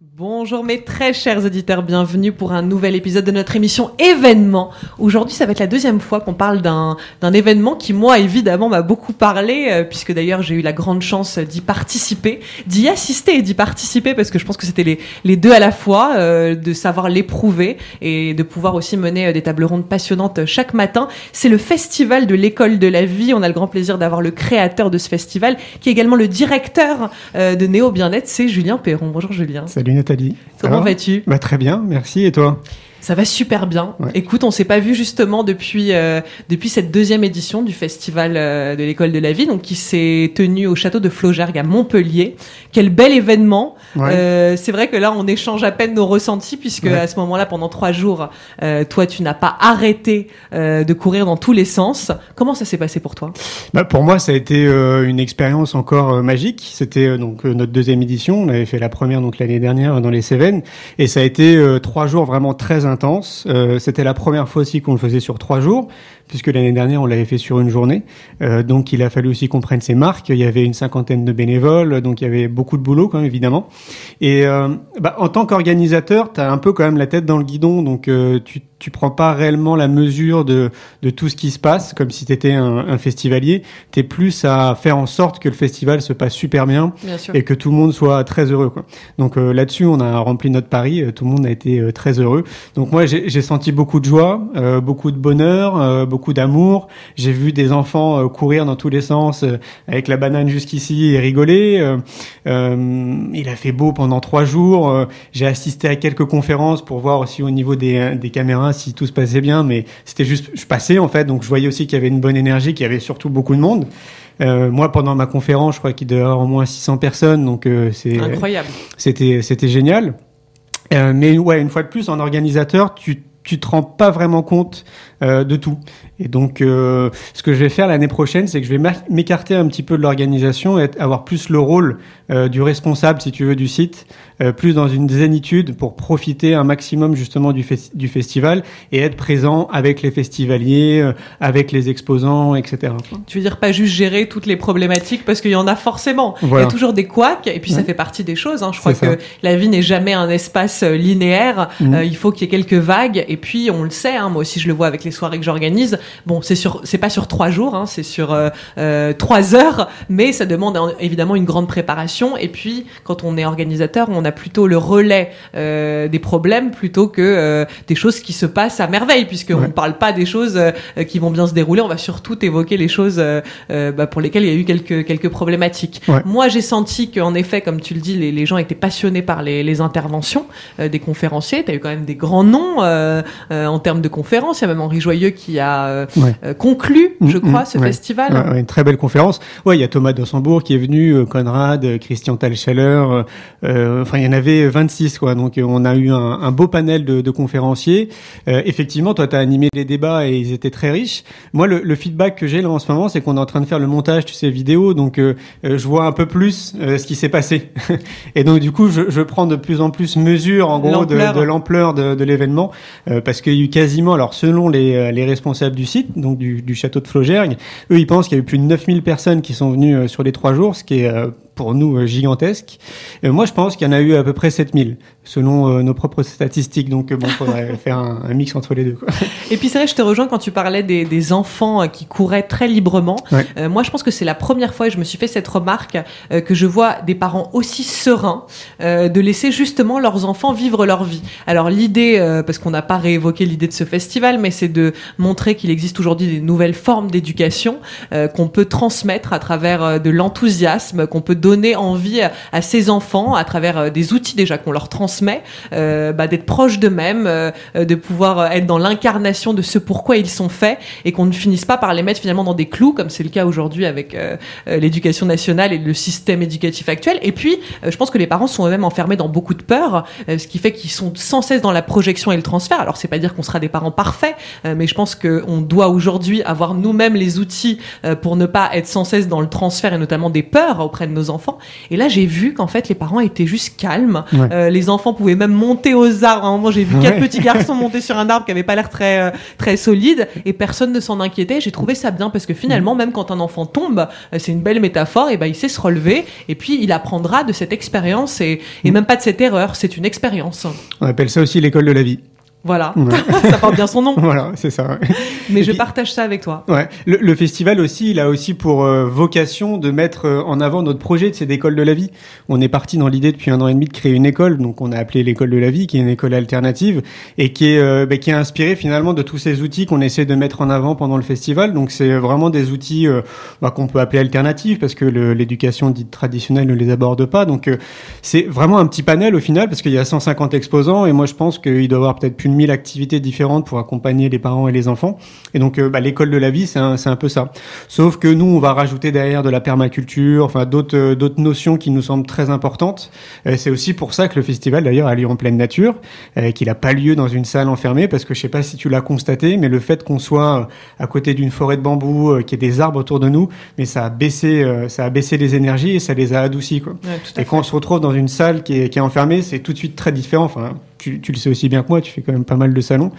Bonjour mes très chers auditeurs, bienvenue pour un nouvel épisode de notre émission événement. Aujourd'hui, ça va être la deuxième fois qu'on parle d'un événement qui, moi, évidemment, m'a beaucoup parlé, puisque d'ailleurs, j'ai eu la grande chance d'y assister et d'y participer, parce que je pense que c'était les deux à la fois, de savoir l'éprouver et de pouvoir aussi mener des tables rondes passionnantes chaque matin. C'est le festival de l'école de la vie. On a le grand plaisir d'avoir le créateur de ce festival, qui est également le directeur de Néo Bien-être, c'est Julien Perron. Bonjour Julien. Salut Nathalie. Comment vas-tu ? Très bien, merci. Et toi ? Ça va super bien. Ouais. Écoute, on s'est pas vu justement depuis cette deuxième édition du festival de l'école de la vie, donc qui s'est tenu au château de Flaugergue à Montpellier. Quel bel événement. Ouais. C'est vrai que là, on échange à peine nos ressentis, puisque à ce moment-là, pendant 3 jours, toi, tu n'as pas arrêté de courir dans tous les sens. Comment ça s'est passé pour toi ? Pour moi, ça a été une expérience encore magique. C'était donc notre deuxième édition. On avait fait la première donc l'année dernière dans les Cévennes, et ça a été 3 jours vraiment très intense. C'était la première fois aussi qu'on le faisait sur 3 jours, puisque l'année dernière on l'avait fait sur une journée. Donc il a fallu aussi qu'on prenne ses marques. Il y avait une 50aine de bénévoles, donc il y avait beaucoup de boulot quand même, évidemment. Et en tant qu'organisateur, t'as un peu quand même la tête dans le guidon, donc tu prends pas réellement la mesure de tout ce qui se passe, comme si t'étais un festivalier. T'es plus à faire en sorte que le festival se passe super bien et que tout le monde soit très heureux, quoi. Donc là-dessus, on a rempli notre pari. Tout le monde a été très heureux. Donc moi, j'ai senti beaucoup de joie, beaucoup de bonheur, beaucoup d'amour. J'ai vu des enfants courir dans tous les sens avec la banane jusqu'ici et rigoler. Il a fait beau pendant 3 jours. J'ai assisté à quelques conférences pour voir aussi au niveau des caméras si tout se passait bien, mais c'était juste, je passais en fait, donc je voyais aussi qu'il y avait une bonne énergie, qu'il y avait surtout beaucoup de monde. Moi, pendant ma conférence, je crois qu'il devait y avoir au moins 600 personnes, donc c'est incroyable. C'était génial. Mais ouais, une fois de plus, en organisateur, tu te rends pas vraiment compte de tout. Et donc, ce que je vais faire l'année prochaine, c'est que je vais m'écarter un petit peu de l'organisation et avoir plus le rôle du responsable, si tu veux, du site, plus dans une zénitude pour profiter un maximum justement du festival et être présent avec les festivaliers, avec les exposants, etc. Tu veux dire pas juste gérer toutes les problématiques, parce qu'il y en a forcément. Voilà. Il y a toujours des couacs, et puis ça fait partie des choses. Je crois que la vie n'est jamais un espace linéaire. Il faut qu'il y ait quelques vagues. Et puis, on le sait, moi aussi je le vois avec les soirées que j'organise. Bon, c'est pas sur 3 jours, c'est sur 3 heures, mais ça demande évidemment une grande préparation. Et puis, quand on est organisateur, on a plutôt le relais des problèmes plutôt que des choses qui se passent à merveille, puisqu'on ne parle pas des choses qui vont bien se dérouler. On va surtout évoquer les choses pour lesquelles il y a eu quelques problématiques. Ouais. Moi, j'ai senti qu'en effet, comme tu le dis, les gens étaient passionnés par les interventions des conférenciers. Tu as eu quand même des grands noms en termes de conférences. Il y a même Henri Joyeux qui a conclu, je crois, ce festival. Ouais, une très belle conférence. Ouais, il y a Thomas Dossembourg qui est venu, Conrad, Christian Thalscheller. Il y en avait 26, quoi. Donc, on a eu un beau panel de conférenciers. Effectivement, toi, tu as animé les débats et ils étaient très riches. Moi, le feedback que j'ai là en ce moment, c'est qu'on est en train de faire le montage, tu sais, vidéo. Donc, je vois un peu plus ce qui s'est passé. Et donc, du coup, je prends de plus en plus mesure, en gros, de l'ampleur de l'événement. Parce qu'il y a eu quasiment, alors selon les responsables du site, donc du château de Flaugergue, eux ils pensent qu'il y a eu plus de 9000 personnes qui sont venues sur les 3 jours, ce qui est pour nous gigantesque. Moi je pense qu'il y en a eu à peu près 7000 selon nos propres statistiques, donc bon, faudrait faire un mix entre les deux, quoi. Et puis c'est vrai, je te rejoins quand tu parlais des enfants qui couraient très librement. Moi je pense que c'est la première fois, et je me suis fait cette remarque, que je vois des parents aussi sereins de laisser justement leurs enfants vivre leur vie. Alors l'idée, parce qu'on n'a pas réévoqué l'idée de ce festival, mais c'est de montrer qu'il existe aujourd'hui des nouvelles formes d'éducation qu'on peut transmettre à travers de l'enthousiasme, qu'on peut donner envie à ces enfants à travers des outils déjà qu'on leur transmet, d'être proches d'eux-mêmes, de pouvoir être dans l'incarnation de ce pourquoi ils sont faits, et qu'on ne finisse pas par les mettre finalement dans des clous, comme c'est le cas aujourd'hui avec l'éducation nationale et le système éducatif actuel. Et puis, je pense que les parents sont eux-mêmes enfermés dans beaucoup de peur, ce qui fait qu'ils sont sans cesse dans la projection et le transfert. Alors, c'est pas dire qu'on sera des parents parfaits, mais je pense qu'on doit aujourd'hui avoir nous-mêmes les outils pour ne pas être sans cesse dans le transfert, et notamment des peurs auprès de nos enfants. Et là, j'ai vu qu'en fait, les parents étaient juste calmes. Les enfants pouvaient même monter aux arbres. À un moment, j'ai vu 4 petits garçons monter sur un arbre qui avait pas l'air très, très solide et personne ne s'en inquiétait. J'ai trouvé ça bien parce que finalement, même quand un enfant tombe, c'est une belle métaphore, et ben, il sait se relever et puis il apprendra de cette expérience et même pas de cette erreur. C'est une expérience. On appelle ça aussi l'école de la vie. Voilà, ça porte bien son nom. Voilà, c'est ça. Mais je partage ça avec toi. Ouais, le festival aussi, il a aussi pour vocation de mettre en avant notre projet, c'est d'école de la vie. On est parti dans l'idée depuis 1 an et demi de créer une école, donc on a appelé l'école de la vie, qui est une école alternative et qui est inspirée finalement de tous ces outils qu'on essaie de mettre en avant pendant le festival. Donc c'est vraiment des outils qu'on peut appeler alternatifs parce que l'éducation dite traditionnelle ne les aborde pas. Donc c'est vraiment un petit panel au final parce qu'il y a 150 exposants et moi je pense qu'il doit y avoir peut-être plus de 1000 activités différentes pour accompagner les parents et les enfants. Et donc, l'école de la vie, c'est un peu ça. Sauf que nous, on va rajouter derrière de la permaculture, enfin d'autres notions qui nous semblent très importantes. C'est aussi pour ça que le festival, d'ailleurs, a lieu en pleine nature, qu'il n'a pas lieu dans une salle enfermée, parce que je sais pas si tu l'as constaté, mais le fait qu'on soit à côté d'une forêt de bambou, qu'il y ait des arbres autour de nous, mais ça a baissé les énergies et ça les a adoucis, quoi. Et quand on se retrouve dans une salle qui est enfermée, c'est tout de suite très différent. Enfin, tu le sais aussi bien que moi, tu fais quand même pas mal de salons.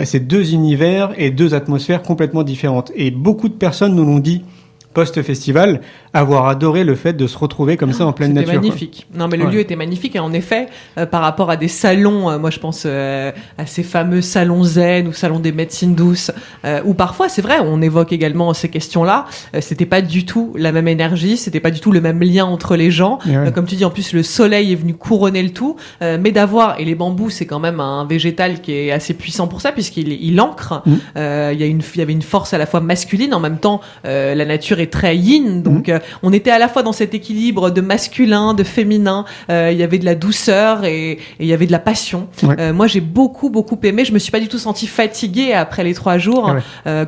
C'est 2 univers et 2 atmosphères complètement différentes. Et beaucoup de personnes nous l'ont dit post-festival, avoir adoré le fait de se retrouver comme ça en pleine nature. C'était magnifique. Quoi. Non, mais le lieu était magnifique. Et en effet, par rapport à des salons, moi je pense à ces fameux salons zen ou salons des médecines douces, où parfois, c'est vrai, on évoque également ces questions-là. C'était pas du tout la même énergie, c'était pas du tout le même lien entre les gens. Comme tu dis, en plus, le soleil est venu couronner le tout. Mais d'avoir, et les bambous, c'est quand même un végétal qui est assez puissant pour ça, puisqu'il ancre. Il y avait une force à la fois masculine, en même temps, la nature est très yin, donc on était à la fois dans cet équilibre de masculin, de féminin, il y avait de la douceur et il y avait de la passion. Moi j'ai beaucoup aimé, je me suis pas du tout sentie fatiguée après les 3 jours,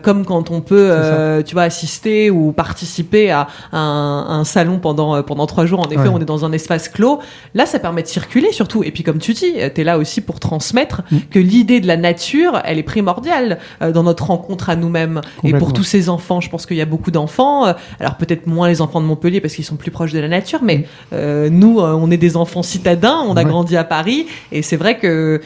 comme quand on peut tu vois, assister ou participer à un salon pendant 3 jours. En effet, on est dans un espace clos, là ça permet de circuler surtout, et puis comme tu dis, t'es là aussi pour transmettre que l'idée de la nature, elle est primordiale dans notre rencontre à nous-mêmes, et pour tous ces enfants. Je pense qu'il y a beaucoup d'enfants, alors peut-être moins les enfants de Montpellier parce qu'ils sont plus proches de la nature, mais nous, on est des enfants citadins, on a grandi à Paris, et c'est vrai que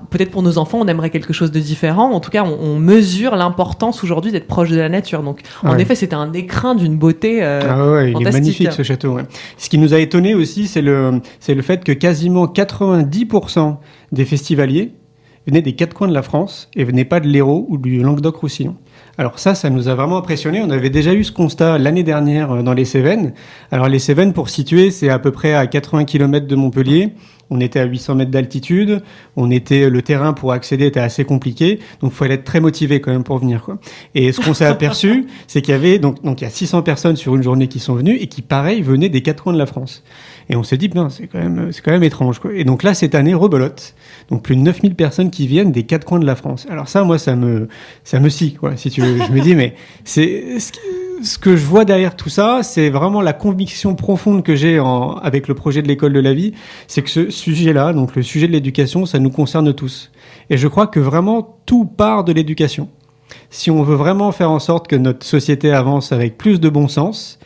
peut-être pour nos enfants, on aimerait quelque chose de différent. En tout cas, on mesure l'importance aujourd'hui d'être proche de la nature. Donc, en effet, c'était un écrin d'une beauté fantastique. Il est magnifique ce château. Ce qui nous a étonné aussi, c'est le fait que quasiment 90% des festivaliers venaient des 4 coins de la France et venaient pas de l'Hérault ou du Languedoc-Roussillon. Alors ça nous a vraiment impressionné. On avait déjà eu ce constat l'année dernière dans les Cévennes. Alors les Cévennes, pour situer, c'est à peu près à 80 km de Montpellier. On était à 800 mètres d'altitude. Le terrain pour accéder était assez compliqué. Donc, il fallait être très motivé quand même pour venir, quoi. Et ce qu'on s'est aperçu, c'est qu'il y avait, donc, il y a 600 personnes sur une journée qui sont venues et qui, pareil, venaient des 4 coins de la France. Et on s'est dit, c'est quand même étrange, quoi. Et donc là, cette année, rebelote. Donc, plus de 9000 personnes qui viennent des 4 coins de la France. Alors ça, moi, ça me scie, quoi, si tu veux. Je me dis, mais ce que je vois derrière tout ça, c'est vraiment la conviction profonde que j'ai avec le projet de l'école de la vie, c'est que ce sujet-là, donc le sujet de l'éducation, ça nous concerne tous. Et je crois que vraiment tout part de l'éducation. Si on veut vraiment faire en sorte que notre société avance avec plus de bon sens,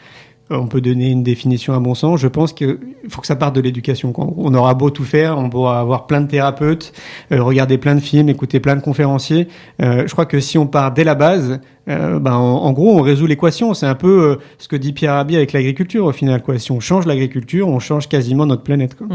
on peut donner une définition à bon sens, je pense qu'il faut que ça parte de l'éducation. On aura beau tout faire, on pourra avoir plein de thérapeutes, regarder plein de films, écouter plein de conférenciers. Je crois que si on part dès la base, en gros, on résout l'équation. C'est un peu ce que dit Pierre Rabhi avec l'agriculture au final, quoi. Si on change l'agriculture, on change quasiment notre planète, quoi.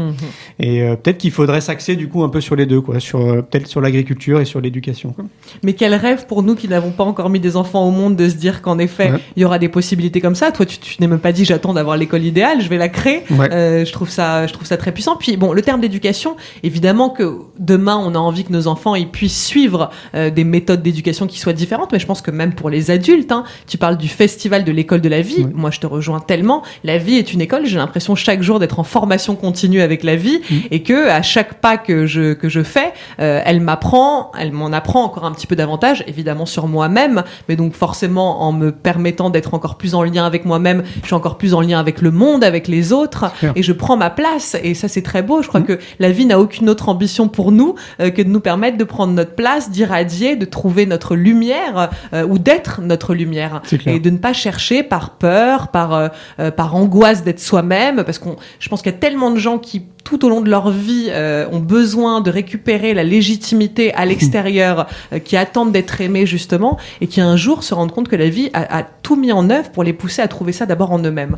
Et peut-être qu'il faudrait s'axer du coup un peu sur les deux, quoi, peut-être sur l'agriculture et sur l'éducation, quoi. Mais quel rêve pour nous qui n'avons pas encore mis des enfants au monde de se dire qu'en effet il y aura des possibilités comme ça. Toi, tu n'es même pas dit j'attends d'avoir l'école idéale, je vais la créer. Je trouve ça très puissant. Puis bon, le terme d'éducation, évidemment que demain on a envie que nos enfants ils puissent suivre des méthodes d'éducation qui soient différentes, mais je pense que même pour les adultes, tu parles du festival de l'école de la vie. Moi, je te rejoins tellement. La vie est une école. J'ai l'impression chaque jour d'être en formation continue avec la vie, et que à chaque pas que je fais, elle m'en apprend encore un petit peu davantage, évidemment sur moi-même, mais donc forcément en me permettant d'être encore plus en lien avec moi-même, je suis encore plus en lien avec le monde, avec les autres, et je prends ma place. Et ça, c'est très beau. Je crois que la vie n'a aucune autre ambition pour nous que de nous permettre de prendre notre place, d'irradier, de trouver notre lumière, ou d'être notre lumière et de ne pas chercher par peur, par angoisse d'être soi-même, parce je pense qu'il y a tellement de gens qui tout au long de leur vie ont besoin de récupérer la légitimité à l'extérieur, qui attendent d'être aimés justement, et qui un jour se rendent compte que la vie a tout mis en œuvre pour les pousser à trouver ça d'abord en eux-mêmes.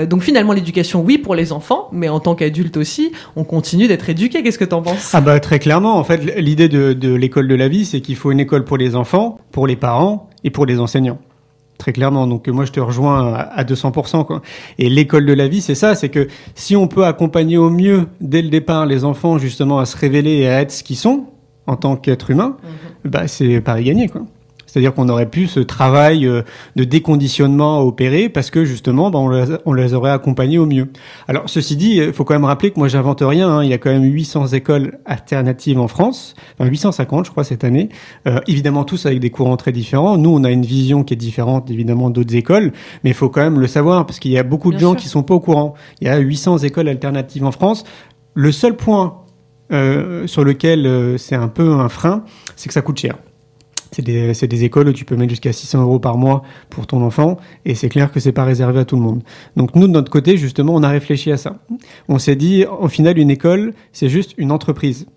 Donc finalement l'éducation, oui, pour les enfants, mais en tant qu'adulte aussi, on continue d'être éduqués. Qu'est-ce que t'en penses ? Ah bah très clairement, en fait, l'idée de l'école de la vie, c'est qu'il faut une école pour les enfants, pour les parents et pour les enseignants. Très clairement. Donc moi je te rejoins à 200%, quoi. Et l'école de la vie, c'est ça, c'est que si on peut accompagner au mieux dès le départ les enfants justement à se révéler et à être ce qu'ils sont en tant qu'être humain, bah c'est pari gagné, quoi. C'est-à-dire qu'on aurait pu ce travail de déconditionnement à opérer parce que justement, on les aurait accompagnés au mieux. Alors, ceci dit, il faut quand même rappeler que moi, j'invente rien. Hein. Il y a quand même 800 écoles alternatives en France, enfin 850, je crois, cette année. Évidemment, tous avec des courants très différents. Nous, on a une vision qui est différente, évidemment, d'autres écoles, mais il faut quand même le savoir parce qu'il y a beaucoup de gens qui sont pas au courant. Il y a 800 écoles alternatives en France. Le seul point sur lequel c'est un peu un frein, c'est que ça coûte cher. C'est des écoles où tu peux mettre jusqu'à 600 € par mois pour ton enfant, et c'est clair que c'est pas réservé à tout le monde. Donc nous, de notre côté, justement, on a réfléchi à ça. On s'est dit, au final, une école, c'est juste une entreprise.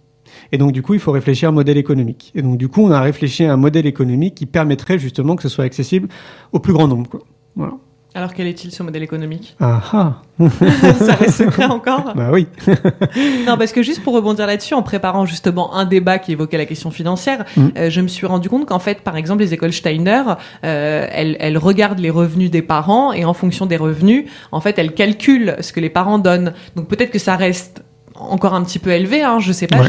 Et donc, du coup, il faut réfléchir à un modèle économique. Et donc, du coup, on a réfléchi à un modèle économique qui permettrait justement que ce soit accessible au plus grand nombre, quoi. Voilà. Alors, quel est-il ce modèle économique ? Ça reste secret encore ? Bah oui. Non, parce que juste pour rebondir là-dessus, en préparant justement un débat qui évoquait la question financière, je me suis rendu compte qu'en fait, par exemple, les écoles Steiner, elles regardent les revenus des parents et en fonction des revenus, en fait, elles calculent ce que les parents donnent. Donc peut-être que ça reste encore un petit peu élevé, hein, je sais pas,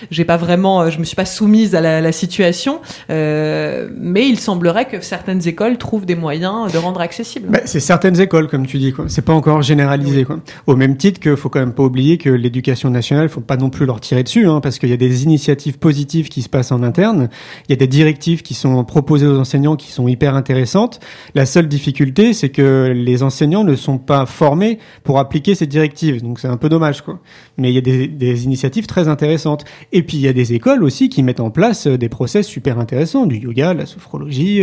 j'ai pas vraiment, je me suis pas soumise à la situation, mais il semblerait que certaines écoles trouvent des moyens de rendre accessible. Bah, c'est certaines écoles, comme tu dis, quoi. C'est pas encore généralisé, quoi. Au même titre que faut quand même pas oublier que l'éducation nationale, faut pas non plus leur tirer dessus, hein, parce qu'il y a des initiatives positives qui se passent en interne. Il y a des directives qui sont proposées aux enseignants qui sont hyper intéressantes. La seule difficulté, c'est que les enseignants ne sont pas formés pour appliquer ces directives. Donc c'est un peu dommage, quoi. Mais il y a des initiatives très intéressantes. Et puis, il y a des écoles aussi qui mettent en place des process super intéressants, du yoga, de la sophrologie,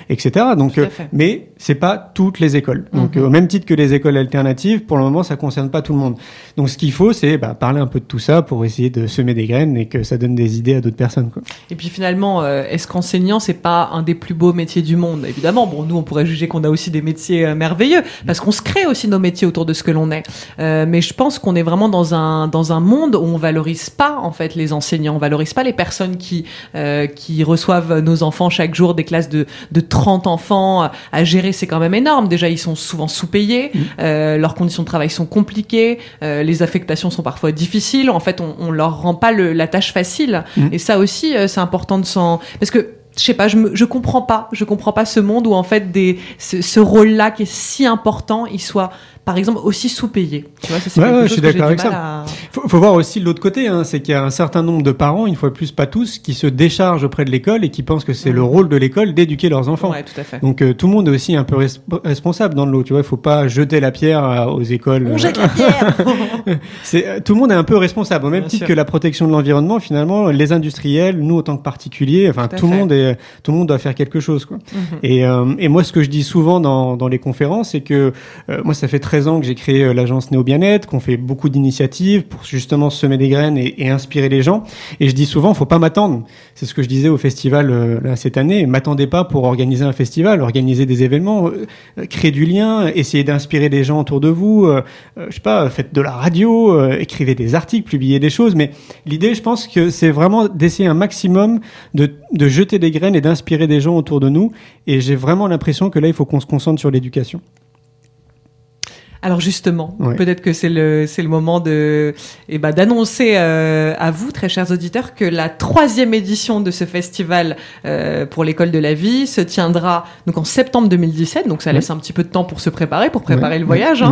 etc. Donc, mais c'est pas toutes les écoles. Donc, au même titre que les écoles alternatives, pour le moment, ça concerne pas tout le monde. Donc, ce qu'il faut, c'est parler un peu de tout ça pour essayer de semer des graines et que ça donne des idées à d'autres personnes, quoi. Et puis, finalement, est-ce qu'enseignant, c'est pas un des plus beaux métiers du monde ? Évidemment, bon, nous, on pourrait juger qu'on a aussi des métiers merveilleux, parce qu'on se crée aussi nos métiers autour de ce que l'on est. Mais je pense qu'on est vraiment dans un monde où on valorise pas en fait les enseignants, on valorise pas les personnes qui reçoivent nos enfants chaque jour, des classes de 30 enfants à gérer, c'est quand même énorme. Déjà, ils sont souvent sous-payés, leurs conditions de travail sont compliquées, les affectations sont parfois difficiles. En fait, on leur rend pas la tâche facile. Et ça aussi, c'est important parce que je sais pas, je comprends pas ce monde où en fait ce rôle-là qui est si important, il soit par exemple aussi sous-payé. Tu vois, ça c'est quelque chose je suis d'accord avec ça. Faut voir aussi de l'autre côté, hein, c'est qu'il y a un certain nombre de parents, une fois plus pas tous, qui se déchargent auprès de l'école et qui pensent que c'est le rôle de l'école d'éduquer leurs enfants. Ouais, tout à fait. Donc tout le monde est aussi un peu responsable dans le lot. Tu vois, il faut pas jeter la pierre aux écoles. On jette la pierre. Tout le monde est un peu responsable, au même titre que la protection de l'environnement. Finalement, les industriels, nous en tant que particuliers, enfin tout le monde doit faire quelque chose, quoi. Et moi, ce que je dis souvent dans les conférences, c'est que moi, ça fait 13 ans que j'ai créé l'agence Néo Bien-être, qu'on fait beaucoup d'initiatives pour justement semer des graines et inspirer les gens. Et je dis souvent, faut pas m'attendre. C'est ce que je disais au festival là, cette année. M'attendez pas pour organiser un festival, organiser des événements, créer du lien, essayer d'inspirer des gens autour de vous. Je sais pas, faites de la radio, écrivez des articles, publiez des choses. Mais l'idée, je pense que c'est vraiment d'essayer un maximum de jeter des graines et d'inspirer des gens autour de nous. Et j'ai vraiment l'impression que là, il faut qu'on se concentre sur l'éducation. Alors justement, peut-être que c'est le moment d'annoncer à vous, très chers auditeurs, que la 3e édition de ce festival pour l'école de la vie se tiendra donc en septembre 2017. Donc ça laisse un petit peu de temps pour se préparer, le voyage.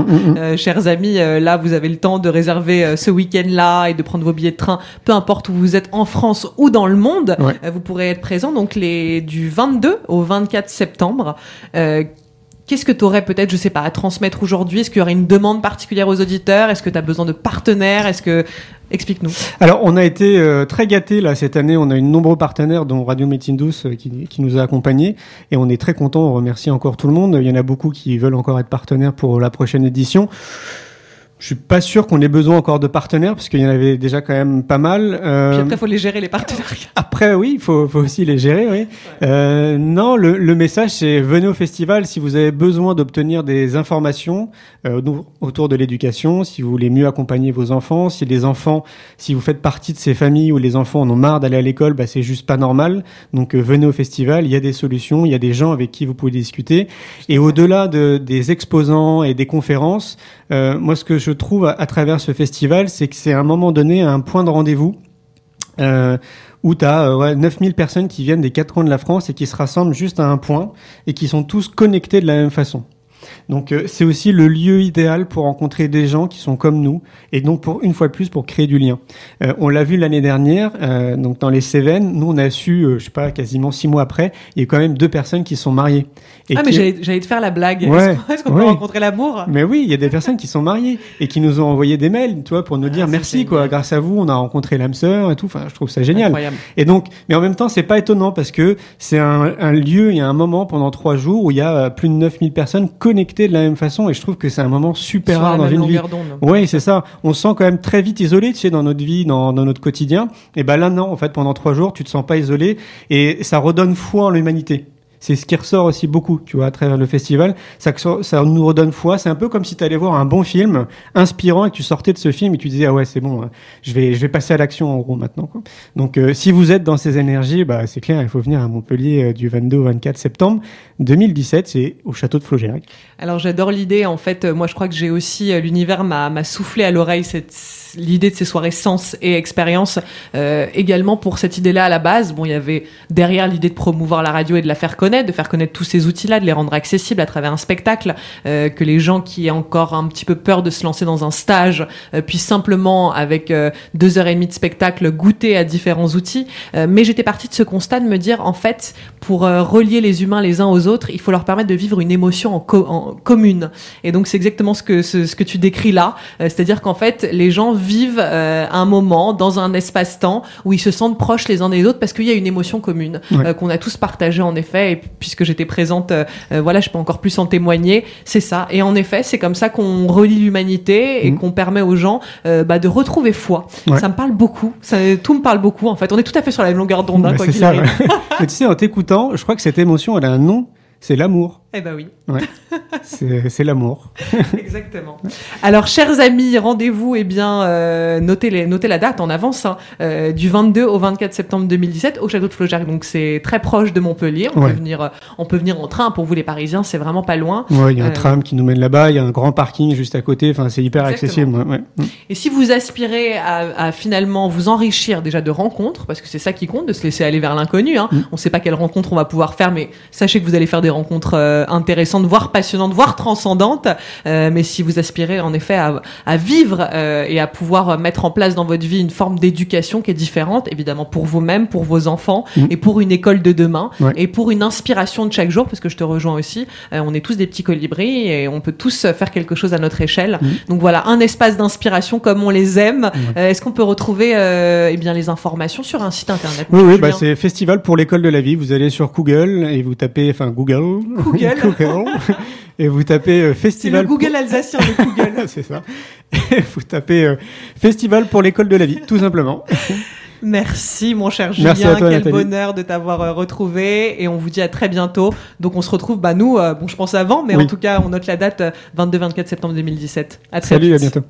Chers amis, là vous avez le temps de réserver ce week-end-là et de prendre vos billets de train, peu importe où vous êtes en France ou dans le monde. Vous pourrez être présents donc du 22 au 24 septembre. Qu'est-ce que tu aurais peut-être, je sais pas, à transmettre aujourd'hui ? Est-ce qu'il y aurait une demande particulière aux auditeurs ? Est-ce que tu as besoin de partenaires ? Explique-nous. Alors, on a été très gâtés là cette année. On a eu de nombreux partenaires, dont Radio Médecine Douce, qui nous a accompagnés. Et on est très contents. On remercie encore tout le monde. Il y en a beaucoup qui veulent encore être partenaires pour la prochaine édition. Je suis pas sûr qu'on ait besoin encore de partenaires parce qu'il y en avait déjà quand même pas mal. Puis après, faut les gérer les partenaires. Après, oui, il faut aussi les gérer. Oui. Ouais. Non, le message c'est venez au festival si vous avez besoin d'obtenir des informations autour de l'éducation, si vous voulez mieux accompagner vos enfants, si vous faites partie de ces familles où les enfants en ont marre d'aller à l'école, bah c'est juste pas normal. Donc venez au festival, il y a des solutions, il y a des gens avec qui vous pouvez discuter. Et au-delà des exposants et des conférences, moi ce que je trouve à travers ce festival, c'est que c'est à un moment donné un point de rendez-vous où tu as 9000 personnes qui viennent des 4 coins de la France et qui se rassemblent juste à un point et qui sont tous connectés de la même façon. Donc c'est aussi le lieu idéal pour rencontrer des gens qui sont comme nous et donc pour une fois de plus pour créer du lien. On l'a vu l'année dernière, donc dans les Cévennes, nous on a su, je sais pas, quasiment 6 mois après, il y a quand même 2 personnes qui sont mariées. Et mais j'allais te faire la blague. Ouais, est-ce qu'on peut rencontrer l'amour ? Mais oui, il y a des personnes qui sont mariées et qui nous ont envoyé des mails, tu vois, pour nous dire merci quoi, grâce à vous on a rencontré l'âme sœur et tout. Enfin, je trouve ça génial. Incroyable. Et donc, mais en même temps c'est pas étonnant parce que c'est un lieu, il y a un moment pendant 3 jours où il y a plus de 9000 personnes connectées de la même façon et je trouve que c'est un moment super rare dans une vie. Oui, c'est ça. On se sent quand même très vite isolé, tu sais, dans notre vie, dans notre quotidien. Et ben là, non, en fait, pendant 3 jours, tu te sens pas isolé et ça redonne foi en l'humanité. C'est ce qui ressort aussi beaucoup, tu vois, à travers le festival. Ça nous redonne foi. C'est un peu comme si tu allais voir un bon film, inspirant, et que tu sortais de ce film et tu disais, ah ouais, c'est bon, je vais passer à l'action, en gros, maintenant, quoi. Donc, si vous êtes dans ces énergies, bah, c'est clair, il faut venir à Montpellier du 22 au 24 septembre 2017. C'est au château de Flaugerec. Alors, j'adore l'idée. En fait, moi, je crois que j'ai aussi, l'univers m'a soufflé à l'oreille l'idée de ces soirées sens et expérience, également pour cette idée-là à la base. Bon, il y avait derrière l'idée de promouvoir la radio et de la faire connaître, de faire connaître tous ces outils-là, de les rendre accessibles à travers un spectacle, que les gens qui ont encore un petit peu peur de se lancer dans un stage puissent simplement, avec 2h30 de spectacle, goûter à différents outils. Mais j'étais partie de ce constat de me dire, en fait, pour relier les humains les uns aux autres, il faut leur permettre de vivre une émotion en commune. Et donc, c'est exactement ce que tu décris là. C'est-à-dire qu'en fait, les gens vivent un moment dans un espace-temps où ils se sentent proches les uns des autres parce qu'il y a une émotion commune qu'on a tous partagée en effet. Et puisque j'étais présente, je peux encore plus en témoigner. C'est ça. Et en effet, c'est comme ça qu'on relie l'humanité et qu'on permet aux gens de retrouver foi. Ouais. Ça me parle beaucoup. Tout me parle beaucoup en fait. On est tout à fait sur la même longueur d'onde, quoi qu'il arrive. Mais tu sais, en t'écoutant, je crois que cette émotion, elle a un nom. C'est l'amour. Eh ben oui. Ouais. C'est l'amour. Exactement. Alors, chers amis, rendez-vous, notez la date en avance, du 22 au 24 septembre 2017 au château de Flaugerec. Donc, c'est très proche de Montpellier. On peut venir en train. Pour vous, les Parisiens, c'est vraiment pas loin. Ouais, il y a un tram qui nous mène là-bas. Il y a un grand parking juste à côté. Enfin, c'est hyper accessible. Ouais. Et si vous aspirez à finalement vous enrichir déjà de rencontres, parce que c'est ça qui compte, de se laisser aller vers l'inconnu. On ne sait pas quelles rencontres on va pouvoir faire, mais sachez que vous allez faire des rencontres intéressantes, voire passionnantes, voire transcendantes. Mais si vous aspirez en effet à vivre et à pouvoir mettre en place dans votre vie une forme d'éducation qui est différente, évidemment pour vous-même, pour vos enfants et pour une école de demain et pour une inspiration de chaque jour, parce que je te rejoins aussi, on est tous des petits colibris et on peut tous faire quelque chose à notre échelle. Donc voilà, un espace d'inspiration comme on les aime. Est-ce qu'on peut retrouver les informations sur un site internet? Oui, c'est Festival pour l'école de la vie. Vous allez sur Google et vous tapez, Google. Et vous tapez festival. C'est le Google alsacien de Google. C'est ça. Et vous tapez festival pour l'école de la vie, tout simplement. Merci mon cher Julien, merci à toi, quel Nathalie. Bonheur de t'avoir retrouvé et on vous dit à très bientôt. Donc on se retrouve, nous, je pense avant, mais en tout cas on note la date 22-24 septembre 2017. À très vite. Salut, à bientôt.